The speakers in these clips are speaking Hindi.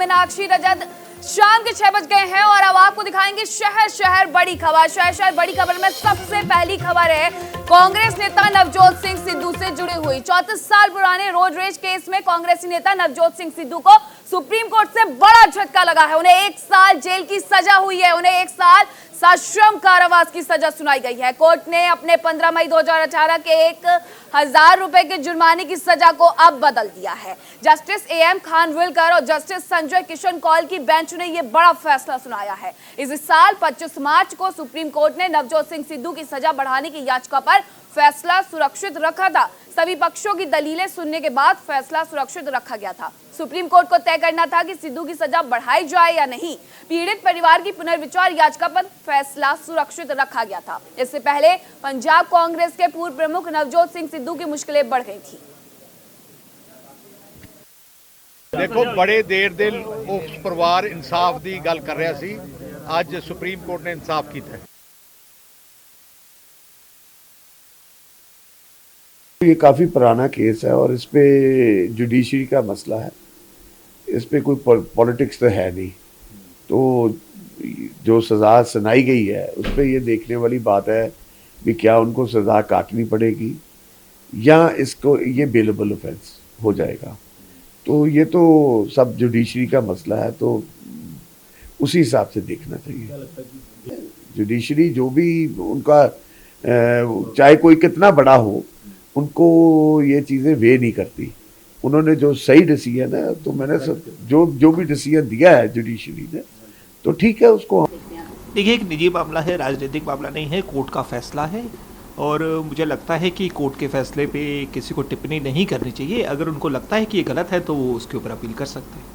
मीनाक्षी रजत। शाम के 6 बज गए हैं और अब आपको दिखाएंगे शहर शहर बड़ी खबर। शहर शहर बड़ी खबर में सबसे पहली खबर है कांग्रेस नेता नवजोत सिंह सिद्धू से जुड़ी हुई। 34 साल पुराने रोड रेज केस में कांग्रेसी नेता नवजोत सिंह सिद्धू को सुप्रीम कोर्ट से बड़ा झटका लगा है। उन्हें 1 साल जेल की सजा हुई है। उन्हें 1 साल सश्रम कारावास की सजा सुनाई गई है। कोर्ट ने अपने 15 मई 2018 के 1000 रुपए के जुर्माने की सजा को अब बदल दिया है। जस्टिस AM खानविलकर और जस्टिस संजय किशन कौल की बेंच ने यह बड़ा फैसला सुनाया है। इस साल 25 मार्च को सुप्रीम कोर्ट ने नवजोत सिंह सिद्धू की सजा बढ़ाने की याचिका पर फैसला सुरक्षित रखा था। सभी पक्षों की दलीलें सुनने के बाद फैसला सुरक्षित रखा गया था। सुप्रीम कोर्ट को तय करना था कि सिद्धू की सजा बढ़ाई जाए या नहीं। पीड़ित परिवार की पुनर्विचार याचिका पर फैसला सुरक्षित रखा गया था। इससे पहले पंजाब कांग्रेस के पूर्व प्रमुख नवजोत सिंह सिद्धू की मुश्किलें बढ़ गई थी। देखो बड़े देर दिल उस परिवार इंसाफ की गल कर रहा सी। आज सुप्रीम कोर्ट ने इंसाफ किया। ये काफ़ी पुराना केस है और इस पे जुडिशरी का मसला है। इस पे कोई पॉलिटिक्स तो है नहीं। तो जो सज़ा सुनाई गई है उस पे ये देखने वाली बात है कि क्या उनको सज़ा काटनी पड़ेगी या इसको ये बेलेबल ऑफेंस हो जाएगा। तो ये तो सब जुडिशरी का मसला है, तो उसी हिसाब से देखना चाहिए। जुडिशरी जो भी उनका चाहे कोई कितना बड़ा हो, उनको ये चीज़ें वे नहीं करती। उन्होंने जो सही डिसीजन है, तो मैंने जो भी डिसीजन दिया है जुडिशरी ने, तो ठीक है उसको। देखिए, एक निजी मामला है, राजनीतिक मामला नहीं है, कोर्ट का फैसला है और मुझे लगता है कि कोर्ट के फैसले पे किसी को टिप्पणी नहीं करनी चाहिए। अगर उनको लगता है कि ये गलत है तो वो उसके ऊपर अपील कर सकते हैं।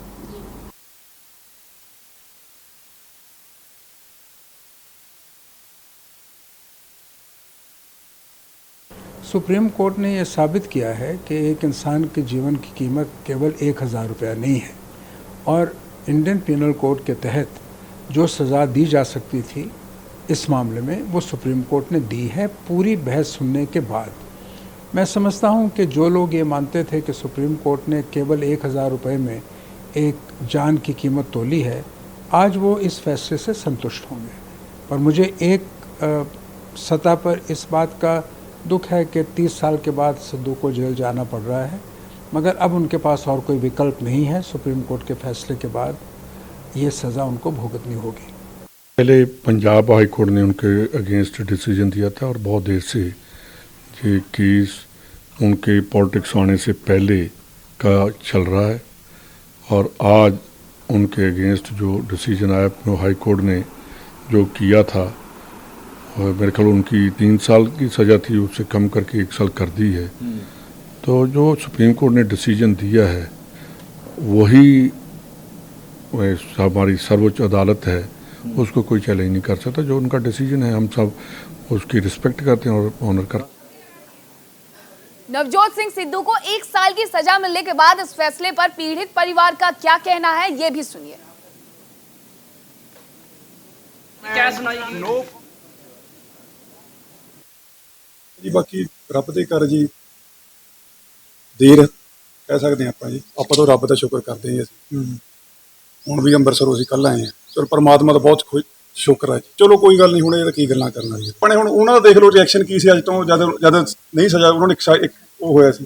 सुप्रीम कोर्ट ने यह साबित किया है कि एक इंसान के जीवन की कीमत केवल 1000 रुपया नहीं है और इंडियन पिनल कोड के तहत जो सज़ा दी जा सकती थी इस मामले में वो सुप्रीम कोर्ट ने दी है। पूरी बहस सुनने के बाद मैं समझता हूँ कि जो लोग ये मानते थे कि सुप्रीम कोर्ट ने केवल 1000 रुपये में एक जान की कीमत तोली है, आज वो इस फैसले से संतुष्ट होंगे। पर मुझे एक सतह पर इस बात का दुख है कि 30 साल के बाद सिद्धू को जेल जाना पड़ रहा है, मगर अब उनके पास और कोई विकल्प नहीं है। सुप्रीम कोर्ट के फैसले के बाद ये सज़ा उनको भुगतनी होगी। पहले पंजाब हाई कोर्ट ने उनके अगेंस्ट डिसीजन दिया था और बहुत देर से ये केस उनके पॉलिटिक्स आने से पहले का चल रहा है और आज उनके अगेंस्ट जो डिसीजन आया हाई कोर्ट ने जो किया था, और मेरे ख्याल उनकी 3 साल की सज़ा थी, उससे कम करके 1 साल कर दी है। तो जो सुप्रीम कोर्ट ने डिसीजन दिया है वही हमारी सर्वोच्च अदालत है, उसको कोई चैलेंज नहीं कर सकता। जो उनका डिसीजन है हम सब उसकी रिस्पेक्ट करते हैं और ऑनर करते हैं। नवजोत सिंह सिद्धू को 1 साल की सजा मिलने के बाद इस फैसले पर पीड़ित परिवार का क्या कहना है, ये भी सुनिए। क्या सुनाई नो जी, बाकी रब दे घर जी देर कह सकते हैं ਆਪਾਂ ਜੀ। ਆਪਾਂ तो रब का शुक्र करते हैं जी। ਹੁਣ ਵੀ ਅੰਮ੍ਰਿਤਸਰੋਂ ਅਸੀਂ ਕੱਲ ਆਏ ਹਾਂ। ਚਲੋ ਪਰਮਾਤਮਾ ਦਾ ਬਹੁਤ ਸ਼ੁਕਰ ਹੈ। ਚਲੋ ਕੋਈ ਗੱਲ ਨਹੀਂ, ਹੁਣ ਇਹਦਾ ਕੀ ਗੱਲਾਂ ਕਰਨਾ ਜੀ। ਆਪਣੇ ਹੁਣ ਉਹਨਾਂ ਦਾ ਦੇਖ ਲਓ ਰਿਐਕਸ਼ਨ ਕੀ ਸੀ ਅੱਜ ਤੋਂ ਜਦ ਨਹੀਂ ਸਜ਼ਾ ਉਹਨਾਂ ਨੇ ਇੱਕ ਉਹ ਹੋਇਆ ਸੀ।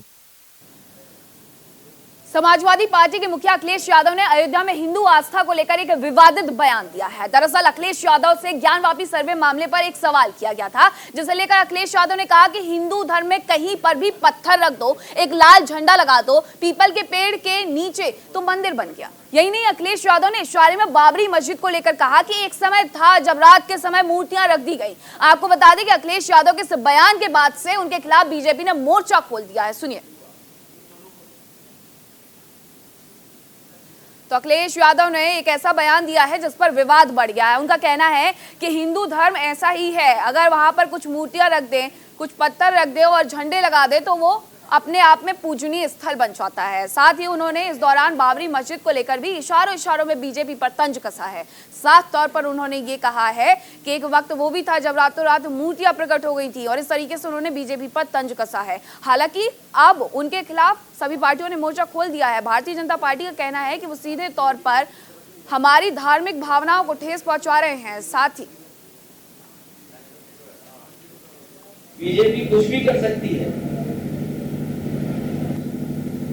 समाजवादी पार्टी के मुखिया अखिलेश यादव ने अयोध्या में हिंदू आस्था को लेकर एक विवादित बयान दिया है। दरअसल अखिलेश यादव से ज्ञानवापी सर्वे मामले पर एक सवाल किया गया था, जिसे लेकर अखिलेश यादव ने कहा कि हिंदू धर्म में कहीं पर भी पत्थर रख दो, एक लाल झंडा लगा दो पीपल के पेड़ के नीचे, तो मंदिर बन गया। यही नहीं, अखिलेश यादव ने इशारे में बाबरी मस्जिद को लेकर कहा कि एक समय था जब रात के समय मूर्तियां रख दी गई। आपको बता दें कि अखिलेश यादव के इस बयान के बाद से उनके खिलाफ बीजेपी ने मोर्चा खोल दिया है। सुनिए। तो अखिलेश यादव ने एक ऐसा बयान दिया है जिस पर विवाद बढ़ गया है। उनका कहना है कि हिंदू धर्म ऐसा ही है, अगर वहां पर कुछ मूर्तियां रख दें, कुछ पत्थर रख दे और झंडे लगा दे तो वो अपने आप में पूजनीय स्थल बन जाता है। साथ ही उन्होंने इस दौरान बाबरी मस्जिद को लेकर भी इशारों में बीजेपी पर तंज कसा है। साफ तौर पर उन्होंने ये कहा है कि एक वक्त वो भी था जब रातों रात मूर्तियां प्रकट हो गई थी और इस तरीके से उन्होंने बीजेपी पर तंज कसा है। हालांकि अब उनके खिलाफ सभी पार्टियों ने मोर्चा खोल दिया है। भारतीय जनता पार्टी का कहना है कि वो सीधे तौर पर हमारी धार्मिक भावनाओं को ठेस पहुंचा रहे हैं। साथ ही बीजेपी कुछ भी कर सकती है।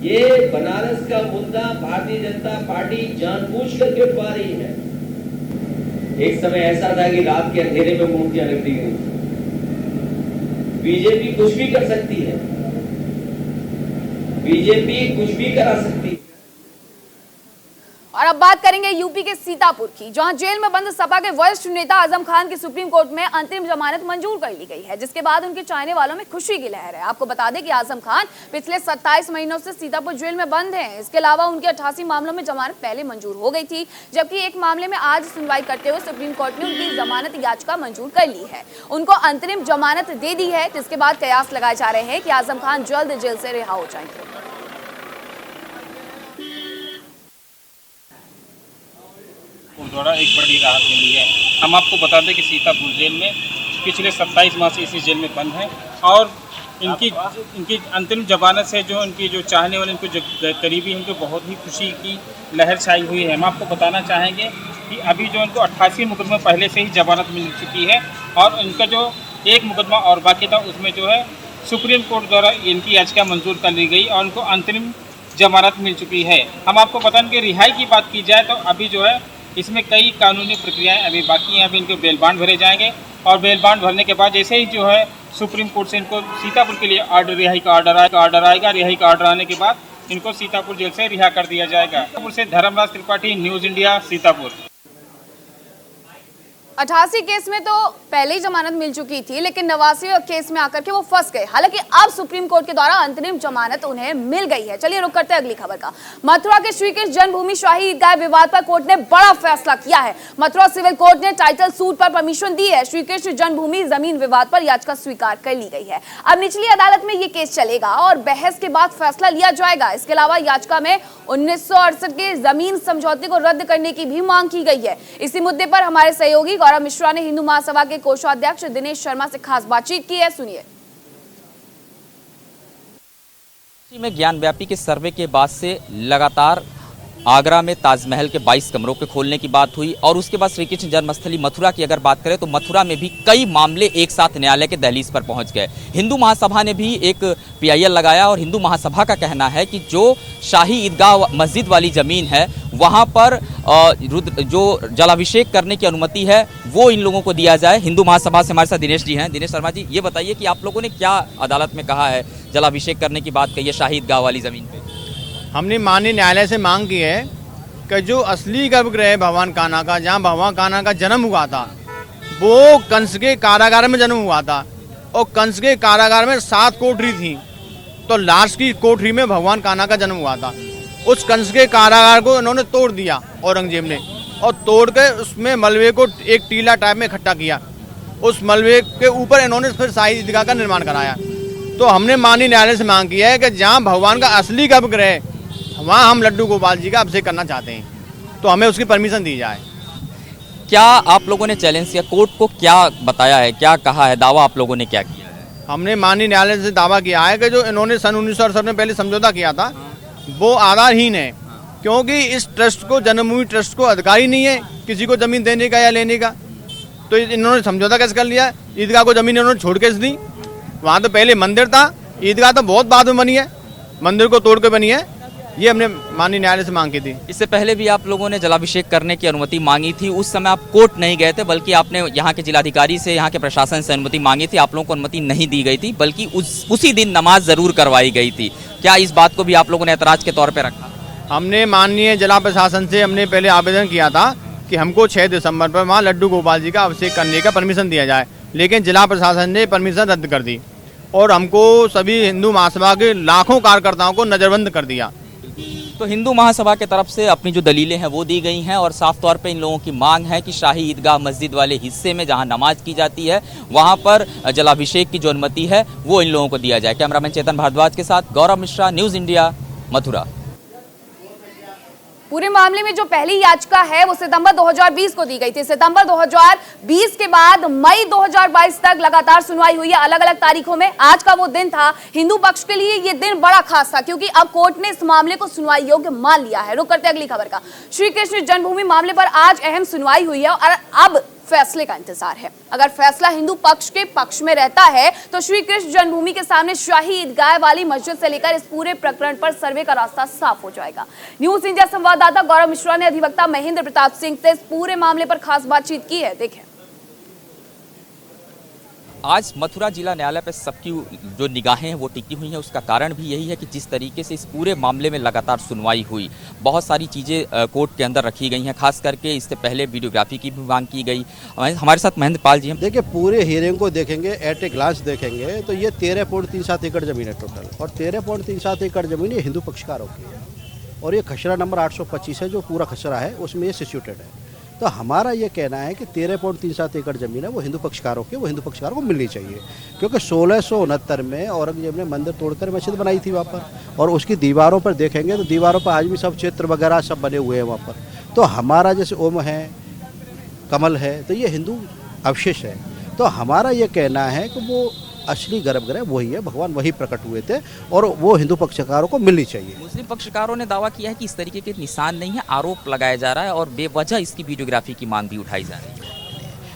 ये बनारस का मुद्दा भारतीय जनता पार्टी जानबूझकर के उठवा रही है। एक समय ऐसा था कि रात के अंधेरे में मूर्तियां रख दी गई। बीजेपी कुछ भी कर सकती है। बीजेपी कुछ भी करा सकती है। और अब बात करेंगे यूपी के सीतापुर की, जहां जेल में बंद सपा के वरिष्ठ नेता आजम खान की सुप्रीम कोर्ट में अंतरिम जमानत मंजूर कर ली गई है, जिसके बाद उनके चाहने वालों में खुशी की लहर है। आपको बता दें कि आजम खान पिछले 27 महीनों से सीतापुर जेल में बंद हैं। इसके अलावा उनके 88 मामलों में जमानत पहले मंजूर हो गई थी, जबकि एक मामले में आज सुनवाई करते हुए सुप्रीम कोर्ट ने उनकी जमानत याचिका मंजूर कर ली है। उनको अंतरिम जमानत दे दी है, जिसके बाद कयास लगाए जा रहे हैं कि आजम खान जल्द जेल से रिहा हो जाएंगे। द्वारा एक बड़ी राहत मिली है। हम आपको बता दें कि सीतापुर जेल में पिछले 27 माह से इसी जेल में बंद हैं और इनकी अंतिम जमानत से जो इनकी जो चाहने वाले इनको जो करीबी हैं, उनको बहुत ही खुशी की लहर छाई हुई है। हम आपको बताना चाहेंगे कि अभी जो इनको 88 मुकदमे पहले से ही जमानत मिल चुकी है और इनका जो एक मुकदमा और बाकी था उसमें जो है सुप्रीम कोर्ट द्वारा इनकी याचिका मंजूर कर ली गई और उनको अंतरिम जमानत मिल चुकी है। हम आपको बताएं कि रिहाई की बात की जाए तो अभी जो है इसमें कई कानूनी प्रक्रियाएं अभी बाकी हैं। अभी इनको बेल बांड भरे जाएंगे और बेल बांड भरने के बाद जैसे ही जो है सुप्रीम कोर्ट से इनको सीतापुर के लिए रिहाई का ऑर्डर आएगा। रिहाई का ऑर्डर आने के बाद इनको सीतापुर जेल से रिहा कर दिया जाएगा। सीतापुर से Dharmraj Tripathi, news India, Sitapur. 88 case में तो पहले ही जमानत मिल चुकी थी, लेकिन 89 केस में आकर के वो फंस गए। हालांकि अब सुप्रीम कोर्ट के द्वारा अंतरिम जमानत उन्हें मिल गई है। चलिए रुक करते हैं अगली खबर का। मथुरा के श्री कृष्ण जन्मभूमि शाही ईदगाह विवाद पर कोर्ट ने बड़ा फैसला किया है। मथुरा सिविल कोर्ट ने टाइटल सूट पर परमिशन दी है। श्री कृष्ण जन्मभूमि जमीन विवाद पर याचिका स्वीकार कर ली गई है। अब निचली अदालत में ये केस चलेगा और बहस के बाद फैसला लिया जाएगा। इसके अलावा याचिका में 1968 के जमीन समझौते को रद्द करने की भी मांग की गई है। इसी मुद्दे पर हमारे सहयोगी गौरव मिश्रा ने हिंदू महासभा के कोषाध्यक्ष दिनेश शर्मा से खास बातचीत की है, सुनिए। में ज्ञानव्यापी के सर्वे के बाद से लगातार आगरा में ताजमहल के 22 कमरों के खोलने की बात हुई और उसके बाद श्री कृष्ण जन्मस्थली मथुरा की अगर बात करें तो मथुरा में भी कई मामले एक साथ न्यायालय के दहलीज पर पहुंच गए। हिंदू महासभा ने भी एक PIL लगाया और हिंदू महासभा का कहना है कि जो शाही ईदगाह मस्जिद वाली ज़मीन है वहां पर जो जलाभिषेक करने की अनुमति है वो इन लोगों को दिया जाए। हिंदू महासभा से हमारे साथ दिनेश जी हैं। दिनेश शर्मा जी, ये बताइए कि आप लोगों ने क्या अदालत में कहा है, जलाभिषेक करने की बात कही है शाही ईदगाह वाली ज़मीन पर? हमने माननीय न्यायालय से मांग की है कि जो असली गर्भगृह है भगवान कान्हा का, जहाँ भगवान कान्हा का जन्म हुआ था, वो कंस के कारागार में जन्म हुआ था और कंस के कारागार में 7 कोठरी थी, तो लास्ट की कोठरी में भगवान कान्हा का जन्म हुआ था। उस कंस के कारागार को इन्होंने तोड़ दिया औरंगजेब ने और तोड़ के उसमें मलबे को एक टीला टाइप में इकट्ठा किया। उस मलबे के ऊपर इन्होंने फिर शाही ईदगाह का निर्माण कराया। तो हमने माननीय न्यायालय से मांग की है कि जहाँ भगवान का असली गर्भगृह है वहाँ हम लड्डू गोपाल जी का अभिषेक करना चाहते हैं, तो हमें उसकी परमिशन दी जाए। क्या आप लोगों ने चैलेंज किया, कोर्ट को क्या बताया है, क्या कहा है, दावा आप लोगों ने क्या किया है? हमने माननीय न्यायालय से दावा किया है कि जो इन्होंने सन 1968 में पहले समझौता किया था वो आधारहीन है, क्योंकि इस ट्रस्ट को, जन्मभूमि ट्रस्ट को अधिकार ही नहीं है किसी को जमीन देने का या लेने का। तो इन्होंने समझौता कैसे कर लिया? ईदगाह को जमीन इन्होंने छोड़ के दी। वहाँ तो पहले मंदिर था, ईदगाह तो बहुत बाद में बनी है, मंदिर को तोड़ के बनी है। ये हमने माननीय न्यायालय से मांग की थी। इससे पहले भी आप लोगों ने जलाभिषेक करने की अनुमति मांगी थी। उस समय आप कोर्ट नहीं गए थे, बल्कि आपने यहाँ के जिलाधिकारी से, यहाँ के प्रशासन से अनुमति मांगी थी। आप लोगों को अनुमति नहीं दी गई थी, बल्कि उसी दिन नमाज जरूर करवाई गई थी। क्या इस बात को भी आप लोगों ने ऐतराज के तौर पर रखा? हमने माननीय जिला प्रशासन से हमने पहले आवेदन किया था कि हमको 6 दिसंबर पर वहाँ लड्डू गोपाल जी का अभिषेक करने का परमिशन दिया जाए, लेकिन जिला प्रशासन ने परमिशन रद्द कर दी और हमको सभी हिंदू महासभा के लाखों कार्यकर्ताओं को नज़रबंद कर दिया। तो हिंदू महासभा के तरफ से अपनी जो दलीलें हैं वो दी गई हैं और साफ तौर पे इन लोगों की मांग है कि शाही ईदगाह मस्जिद वाले हिस्से में जहां नमाज की जाती है वहां पर जलाभिषेक की जो अनुमति है वो इन लोगों को दिया जाए। कैमरामैन चेतन भारद्वाज के साथ गौरव मिश्रा, न्यूज़ इंडिया, मथुरा। पूरे मामले में जो पहली याचिका है वो सितंबर 2020 को दी गई थी। सितंबर 2020 के बाद मई 2022 तक लगातार सुनवाई हुई है अलग अलग तारीखों में। आज का वो दिन था, हिंदू पक्ष के लिए ये दिन बड़ा खास था क्योंकि अब कोर्ट ने इस मामले को सुनवाई योग्य मान लिया है। रुक करते अगली खबर का। श्री कृष्ण जन्मभूमि मामले पर आज अहम सुनवाई हुई है और अब फैसले का इंतजार है। अगर फैसला हिंदू पक्ष के पक्ष में रहता है तो श्री कृष्ण जन्मभूमि के सामने शाही ईदगाह वाली मस्जिद से लेकर इस पूरे प्रकरण पर सर्वे का रास्ता साफ हो जाएगा। न्यूज़ इंडिया संवाददाता गौरव मिश्रा ने अधिवक्ता महेंद्र प्रताप सिंह से इस पूरे मामले पर खास बातचीत की है। देखें। आज मथुरा जिला न्यायालय पर सबकी जो निगाहें हैं वो टिकी हुई हैं। उसका कारण भी यही है कि जिस तरीके से इस पूरे मामले में लगातार सुनवाई हुई, बहुत सारी चीज़ें कोर्ट के अंदर रखी गई हैं। खास करके इससे पहले वीडियोग्राफी की भी मांग की गई। हमारे साथ महेंद्र पाल जी हैं। देखिए, पूरे हियरिंग को देखेंगे, एट ए ग्लांस देखेंगे तो ये 13.37 एकड़ ज़मीन है टोटल, और 13.37 एकड़ ज़मीन ये हिंदू पक्षकारों की है और ये खसरा नंबर 825 है जो पूरा खसरा है उसमें ये सिचुएटेड है। तो हमारा ये कहना है कि 13.37 एकड़ ज़मीन है वो हिंदू पक्षकारों की, वो हिंदू पक्षकारों को मिलनी चाहिए क्योंकि 1669 में औरंगजेब ने मंदिर तोड़कर मस्जिद बनाई थी वहाँ पर, और उसकी दीवारों पर देखेंगे तो दीवारों पर आज भी सब चित्र वगैरह सब बने हुए हैं वहाँ पर। तो हमारा जैसे ओम है, कमल है, तो ये हिंदू अवशेष है। तो हमारा ये कहना है कि वो असली गर्भगृह वही है, भगवान वही प्रकट हुए थे और वो हिंदू पक्षकारों को मिलनी चाहिए। मुस्लिम पक्षकारों ने दावा किया है कि इस तरीके के निशान नहीं है, आरोप लगाया जा रहा है और बेवजह इसकी वीडियोग्राफी की मांग भी उठाई जा रही है।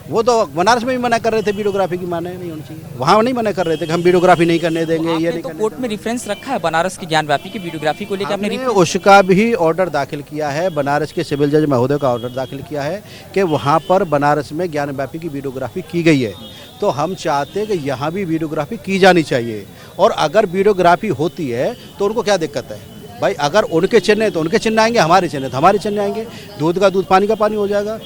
वो तो बनारस में भी मना कर रहे थे, वीडियोग्राफी की माने नहीं होनी चाहिए, वहाँ नहीं मना कर रहे थे कि हम वीडियोग्राफी नहीं करने देंगे। ये नहीं, तो कोर्ट में रेफरेंस रखा है बनारस के ज्ञानव्यापी की वीडियोग्राफी को लेकर, हमने उसका भी ऑर्डर दाखिल किया है। बनारस के सिविल जज महोदय का ऑर्डर दाखिल किया है कि वहाँ पर बनारस में ज्ञानव्यापी की वीडियोग्राफी की गई है, तो हम चाहते हैं कि यहाँ भी वीडियोग्राफी की जानी चाहिए। और अगर वीडियोग्राफी होती है तो उनको क्या दिक्कत है भाई? अगर उनके चिन्ह है तो उनके चिन्ह आएंगे, हमारे चिन्ह है तो हमारे चिन्ह आएंगे, दूध का दूध पानी का पानी हो जाएगा।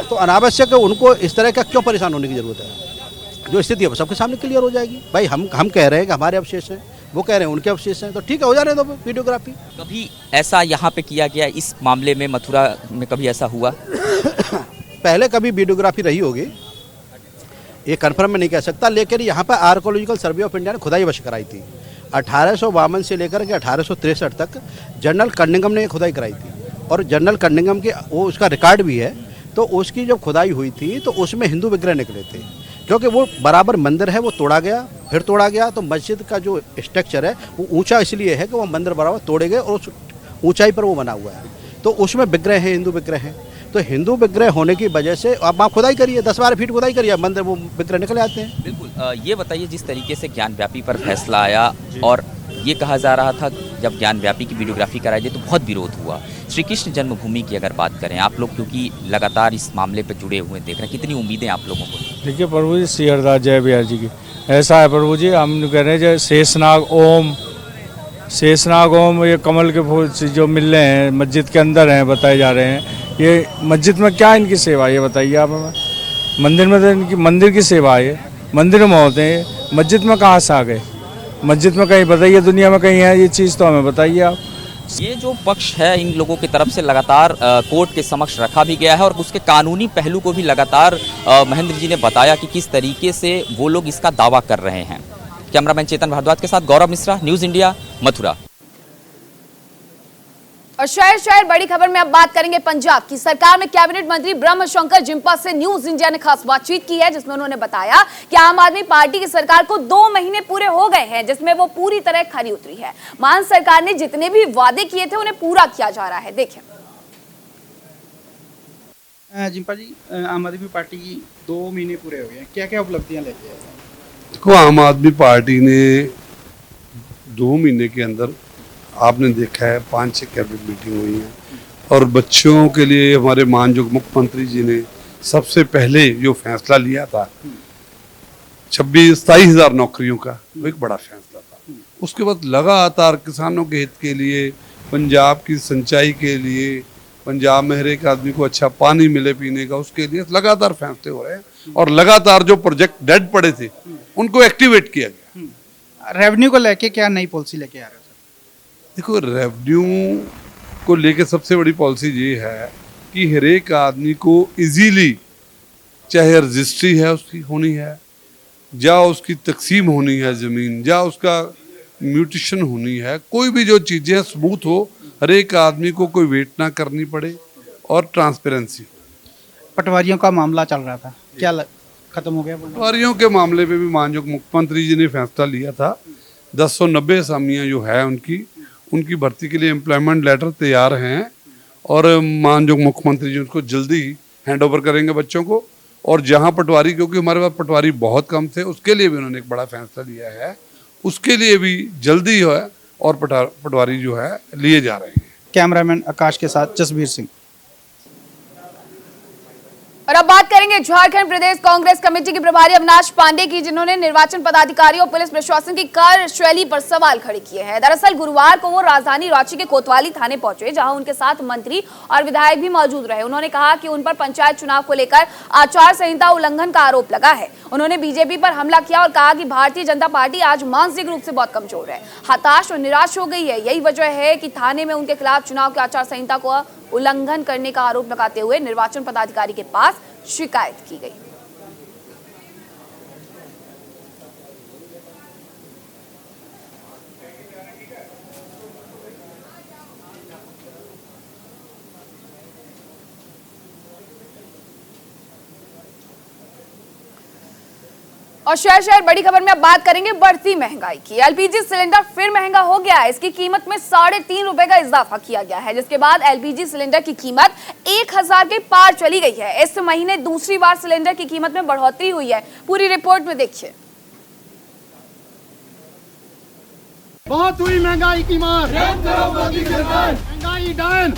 तो अनावश्यक उनको इस तरह का क्यों परेशान होने की जरूरत है? जो स्थिति है सबके सामने क्लियर हो जाएगी। भाई हम कह रहे हैं कि हमारे अवशेष हैं, वो कह रहे हैं उनके अवशेष हैं, तो ठीक है, हो जाने दो वीडियोग्राफी। कभी ऐसा यहाँ पे किया गया इस मामले में, मथुरा में कभी ऐसा हुआ? पहले कभी वीडियोग्राफी रही होगी, ये कन्फर्म में नहीं कह सकता, लेकिन यहाँ पर आर्कोलॉजिकल सर्वे ऑफ इंडिया ने खुदाई अवश्य कराई थी। 1852 से लेकर के 1863 तक जनरल कनिंघम ने खुदाई कराई थी और जनरल कनिंघम के वो उसका रिकॉर्ड भी है। तो उसकी जब खुदाई हुई थी तो उसमें हिंदू विग्रह निकले थे, क्योंकि वो बराबर मंदिर है, वो तोड़ा गया, फिर तोड़ा गया। तो मस्जिद का जो स्ट्रक्चर है वो ऊंचा इसलिए है कि वो मंदिर बराबर तोड़े गए और उस ऊंचाई पर वो बना हुआ है, तो उसमें विग्रह है, हिंदू विग्रह है। तो हिंदू विग्रह होने की वजह से अब आप खुदाई करिए, 10-12 फीट खुदाई करिए, मंदिर वो विग्रह निकल आते हैं। बिल्कुल। ये बताइए, जिस तरीके से ज्ञानव्यापी पर फैसला आया और ये कहा जा रहा था जब ज्ञानव्यापी की वीडियोग्राफी कराई गई तो बहुत विरोध हुआ। श्री कृष्ण जन्मभूमि की अगर बात करें, आप लोग क्योंकि लगातार इस मामले पर जुड़े हुए देख रहे हैं, कितनी उम्मीदें आप लोगों को? देखिए प्रभु जी, श्री हरदास जय बिहार जी की ऐसा है प्रभु जी, हम कह रहे हैं शेषनाग ओम ये कमल के फूल जो मिल रहे हैं मस्जिद के अंदर हैं, बताए जा रहे हैं। ये मस्जिद में क्या इनकी सेवा है ये बताइए आप हमें? मंदिर में तो इनकी मंदिर की सेवा है, मंदिर में होते हैं, मस्जिद में कहाँ से आ गए? मस्जिद में कहीं बताइए, दुनिया में कहीं है ये चीज़ तो हमें बताइए आप। ये जो पक्ष है इन लोगों की तरफ से लगातार कोर्ट के समक्ष रखा भी गया है और उसके कानूनी पहलू को भी लगातार महेंद्र जी ने बताया कि किस तरीके से वो लोग इसका दावा कर रहे हैं। कैमरामैन चेतन भारद्वाज के साथ गौरव मिश्रा, न्यूज़ इंडिया, मथुरा। और शहर बड़ी खबर में अब बात करेंगे पंजाब की। सरकार में कैबिनेट मंत्री ब्रह्म शंकर जिम्पा से न्यूज़ इंडिया ने खास बातचीत की है, जिसमें उन्होंने बताया कि आम आदमी पार्टी की सरकार को 2 महीने पूरे हो गए हैं, जिसमें वो पूरी तरह खरी उतरी है। मान सरकार ने जितने भी वादे किए थे उन्हें पूरा किया जा रहा है। देखें। जिम्पा जी, आम आदमी पार्टी की 2 महीने पूरे हो गए हैं, क्या क्या उपलब्धियां लेके आए? देखो, आम आदमी पार्टी ने 2 महीने के अंदर आपने देखा है 5-6 कैबिनेट मीटिंग हुई है और बच्चों के लिए हमारे माननीय मुख्यमंत्री जी ने सबसे पहले जो फैसला लिया था 26-27 हज़ार नौकरियों का, वो एक बड़ा फैसला था। उसके बाद लगातार किसानों के हित के लिए, पंजाब की सिंचाई के लिए, पंजाब में हर एक आदमी को अच्छा पानी मिले पीने का, उसके लिए लगातार फैसले हो रहे हैं और लगातार जो प्रोजेक्ट डेड पड़े थे उनको एक्टिवेट किया गया। रेवेन्यू को लेके क्या नई पॉलिसी लेके आ रहे हो? देखो, रेवेन्यू को लेकर सबसे बड़ी पॉलिसी ये है कि हर एक आदमी को इजीली, चाहे रजिस्ट्री है उसकी होनी है, या उसकी तकसीम होनी है ज़मीन, या उसका म्यूटेशन होनी है, कोई भी जो चीज़ें स्मूथ हो, हर एक आदमी को कोई वेट ना करनी पड़े और ट्रांसपेरेंसी। पटवारियों का मामला चल रहा था, क्या खत्म हो गया? पटवारियों के मामले पे भी माननीय मुख्यमंत्री जी ने फैसला लिया था। 1090 असामियाँ जो है उनकी भर्ती के लिए एम्प्लॉयमेंट लेटर तैयार हैं और माननीय मुख्यमंत्री जी उसको जल्दी हैंड ओवर करेंगे बच्चों को। और जहां पटवारी, क्योंकि हमारे पास पटवारी बहुत कम थे, उसके लिए भी उन्होंने एक बड़ा फैसला लिया है, उसके लिए भी जल्दी है और पटवारी जो है लिए जा रहे हैं। कैमरामैन आकाश के साथ जसबीर सिंह। और अब बात करेंगे झारखंड प्रदेश कांग्रेस कमेटी के प्रभारी अविनाश पांडे की, जिन्होंने निर्वाचन पदाधिकारियों और पुलिस प्रशासन की कार्यशैली पर सवाल खड़े किए हैं। दरअसल गुरुवार को वो राजधानी रांची के कोतवाली थाने पहुंचे, जहां उनके साथ मंत्री और विधायक भी मौजूद रहे। उन्होंने कहा कि उन पर पंचायत चुनाव को लेकर आचार संहिता उल्लंघन का आरोप लगा है। उन्होंने बीजेपी पर हमला किया और कहा कि भारतीय जनता पार्टी आज मानसिक रूप से बहुत कमजोर है, हताश और निराश हो गई है। यही वजह है कि थाने में उनके खिलाफ चुनाव की आचार संहिता को उल्लंघन करने का आरोप लगाते हुए निर्वाचन पदाधिकारी के पास शिकायत की गई। और शहर बड़ी खबर में अब बात करेंगे बढ़ती महंगाई की। एलपीजी सिलेंडर फिर महंगा हो गया है। इसकी कीमत में 3.5 रुपए का इजाफा किया गया है, जिसके बाद एलपीजी सिलेंडर की कीमत 1000 के पार चली गई है। इस महीने दूसरी बार सिलेंडर की कीमत में बढ़ोतरी हुई है। पूरी रिपोर्ट में देखिए। बहुत हुई महंगाई की मार, महंगाई डाउन।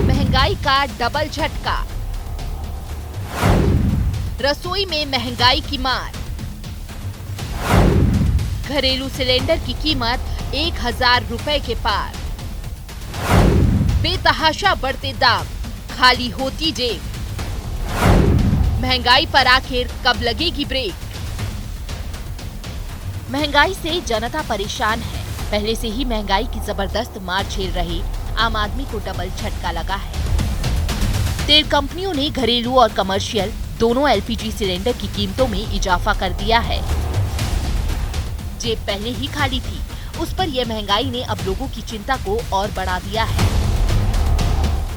महंगाई का डबल झटका, रसोई में महंगाई की मार। घरेलू सिलेंडर की कीमत 1000 रुपए के पार। बेतहाशा बढ़ते दाम, खाली होती जेब। महंगाई पर आखिर कब लगेगी ब्रेक? महंगाई से जनता परेशान है। पहले से ही महंगाई की जबरदस्त मार झेल रही आम आदमी को डबल झटका लगा है। तेल कंपनियों ने घरेलू और कमर्शियल दोनों एलपीजी सिलेंडर की कीमतों में इजाफा कर दिया है। जेब पहले ही खाली थी, उस पर यह महंगाई ने अब लोगों की चिंता को और बढ़ा दिया है।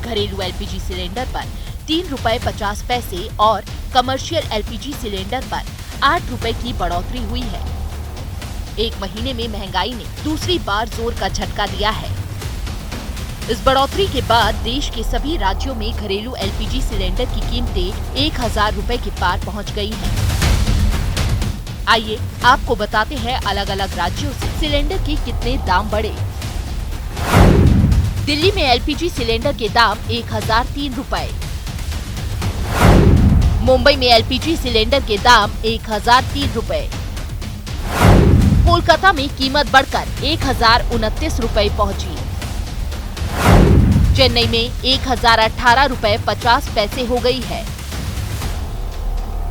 घरेलू एलपीजी सिलेंडर पर 3 रुपए 50 पैसे और कमर्शियल एलपीजी सिलेंडर पर 8 रुपए की बढ़ोतरी हुई है। एक महीने में महंगाई ने दूसरी बार जोर का झटका दिया है। इस बढ़ोतरी के बाद देश के सभी राज्यों में घरेलू एलपीजी सिलेंडर की कीमतें 1000 रुपए के पार पहुंच गई हैं। आइए आपको बताते हैं अलग अलग राज्यों से सिलेंडर के कितने दाम बढ़े। दिल्ली में एलपीजी सिलेंडर के दाम 1003 रुपए। मुंबई में एलपीजी सिलेंडर के दाम 1003 रुपए। कोलकाता में कीमत बढ़कर 1029 रुपए पहुंची। चेन्नई में 1018 रुपए 50 पैसे हो गई है।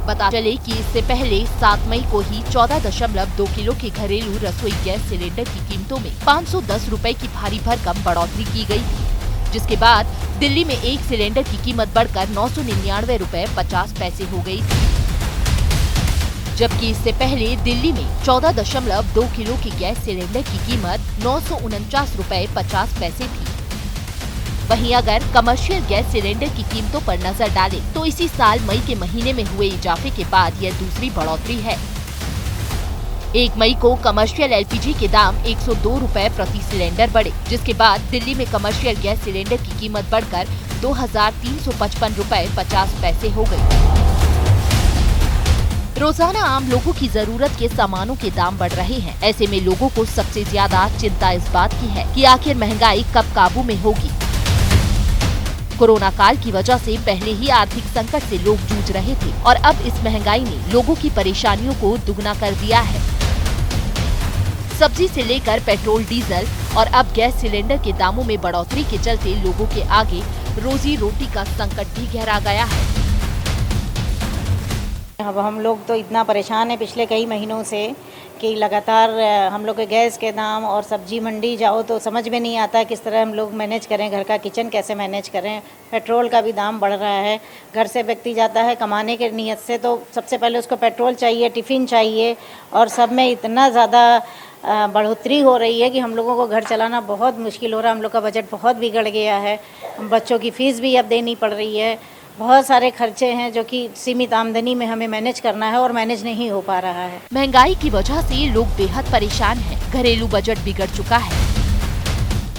बता चले कि इससे पहले 7 मई को ही 14.2 किलो के घरेलू रसोई गैस सिलेंडर की कीमतों में 510 रुपए की भारी भरकम बढ़ोतरी की गई थी, जिसके बाद दिल्ली में एक सिलेंडर की कीमत बढ़कर 999 रुपए 50 पैसे हो गई थी। जबकि इससे पहले दिल्ली में 14.2 किलो की गैस सिलेंडर की कीमत 949 रुपए 50 पैसे थी। वहीं अगर कमर्शियल गैस सिलेंडर की कीमतों पर नजर डालें तो इसी साल मई के महीने में हुए इजाफे के बाद यह दूसरी बढ़ोतरी है। 1 मई को कमर्शियल एलपीजी के दाम 102 रुपए प्रति सिलेंडर बढ़े, जिसके बाद दिल्ली में कमर्शियल गैस सिलेंडर की कीमत बढ़कर 2355 रुपए 50 पैसे हो गई। रोजाना आम लोगों की जरूरत के सामानों के दाम बढ़ रहे हैं। ऐसे में लोगों को सबसे ज्यादा चिंता इस बात की है कि आखिर महंगाई कब काबू में होगी। कोरोना काल की वजह से पहले ही आर्थिक संकट से लोग जूझ रहे थे और अब इस महंगाई ने लोगों की परेशानियों को दुगना कर दिया है। सब्जी से लेकर पेट्रोल, डीजल और अब गैस सिलेंडर के दामों में बढ़ोतरी के चलते लोगों के आगे रोजी रोटी का संकट भी गहरा गया है। अब हम लोग तो इतना परेशान है पिछले कई महीनों से कि लगातार हम लोग के गैस के दाम और सब्जी मंडी जाओ तो समझ में नहीं आता किस तरह हम लोग मैनेज करें, घर का किचन कैसे मैनेज करें। पेट्रोल का भी दाम बढ़ रहा है। घर से व्यक्ति जाता है कमाने के नियत से तो सबसे पहले उसको पेट्रोल चाहिए, टिफ़िन चाहिए और सब में इतना ज़्यादा बढ़ोतरी हो रही है कि हम लोगों को घर चलाना बहुत मुश्किल हो रहा है। हम लोग का बजट बहुत बिगड़ गया है। बच्चों की फ़ीस भी अब देनी पड़ रही है। बहुत सारे खर्चे हैं जो कि सीमित आमदनी में हमें मैनेज करना है और मैनेज नहीं हो पा रहा है। महंगाई की वजह से लोग बेहद परेशान हैं। घरेलू बजट बिगड़ चुका है,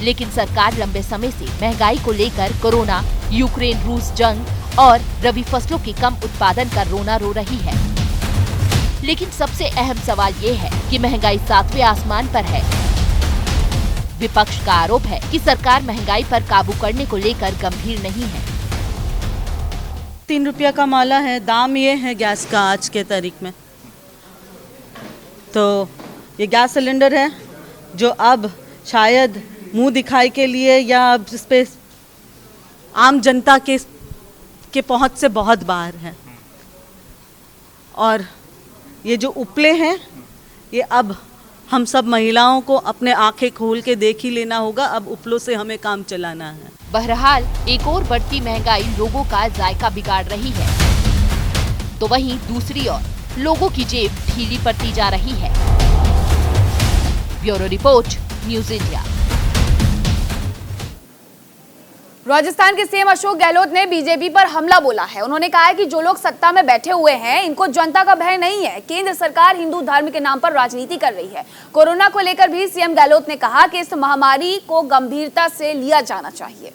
लेकिन सरकार लंबे समय से महंगाई को लेकर कोरोना, यूक्रेन रूस जंग और रबी फसलों के कम उत्पादन का रोना रो रही है। लेकिन सबसे अहम सवाल ये है कि महंगाई 7वें आसमान पर है। विपक्ष का आरोप है कि सरकार महंगाई पर काबू करने को लेकर गंभीर नहीं है। 3 रुपया का माला है, दाम ये है गैस का आज के तारीख में। तो ये गैस सिलेंडर है जो अब शायद मुंह दिखाई के लिए या जिस पे आम जनता के पहुंच से बहुत बाहर है। और ये जो उपले हैं ये अब हम सब महिलाओं को अपने आंखें खोल के देख ही लेना होगा। अब उपलों से हमें काम चलाना है। बहरहाल एक और बढ़ती महंगाई लोगों का जायका बिगाड़ रही है, तो वहीं दूसरी ओर लोगों की जेब ढीली पड़ती जा रही है। Bureau report, news India. Rajasthan के सीएम अशोक गहलोत ने बीजेपी पर हमला बोला है। उन्होंने कहा है कि जो लोग सत्ता में बैठे हुए हैं इनको जनता का भय नहीं है। केंद्र सरकार हिंदू धर्म के नाम पर राजनीति कर रही है। कोरोना को लेकर भी सीएम गहलोत ने कहा कि इस महामारी को गंभीरता से लिया जाना चाहिए।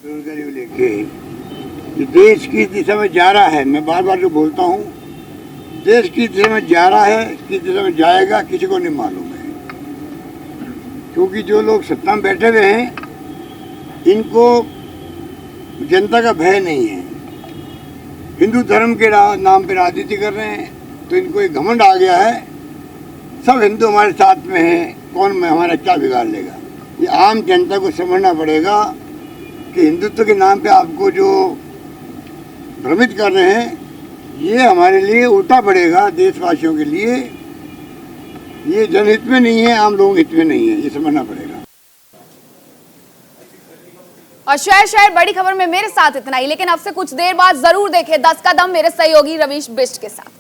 लेके देश की दिशा में जा रहा है, मैं बार बार जो बोलता हूँ, देश की दिशा में जा रहा है, किस दिशा में जाएगा किसी को नहीं मालूम है। क्योंकि जो लोग सत्ता में बैठे हुए हैं इनको जनता का भय नहीं है। हिंदू धर्म के नाम पे राजनीति कर रहे हैं तो इनको एक घमंड आ गया है, सब हिंदू हमारे साथ में हैं, कौन हमारा क्या बिगाड़ लेगा। ये आम जनता को समझना पड़ेगा कि हिंदुत्व के नाम पे आपको जो भ्रमित कर रहे हैं ये हमारे लिए उल्टा पड़ेगा, देशवासियों के लिए। ये जनहित में नहीं है, आम लोगों हित में नहीं है, ये समझना पड़ेगा। और शहर बड़ी खबर में मेरे साथ इतना ही, लेकिन अब से कुछ देर बाद जरूर देखें 10 का दम मेरे सहयोगी रवीश बिष्ट के साथ।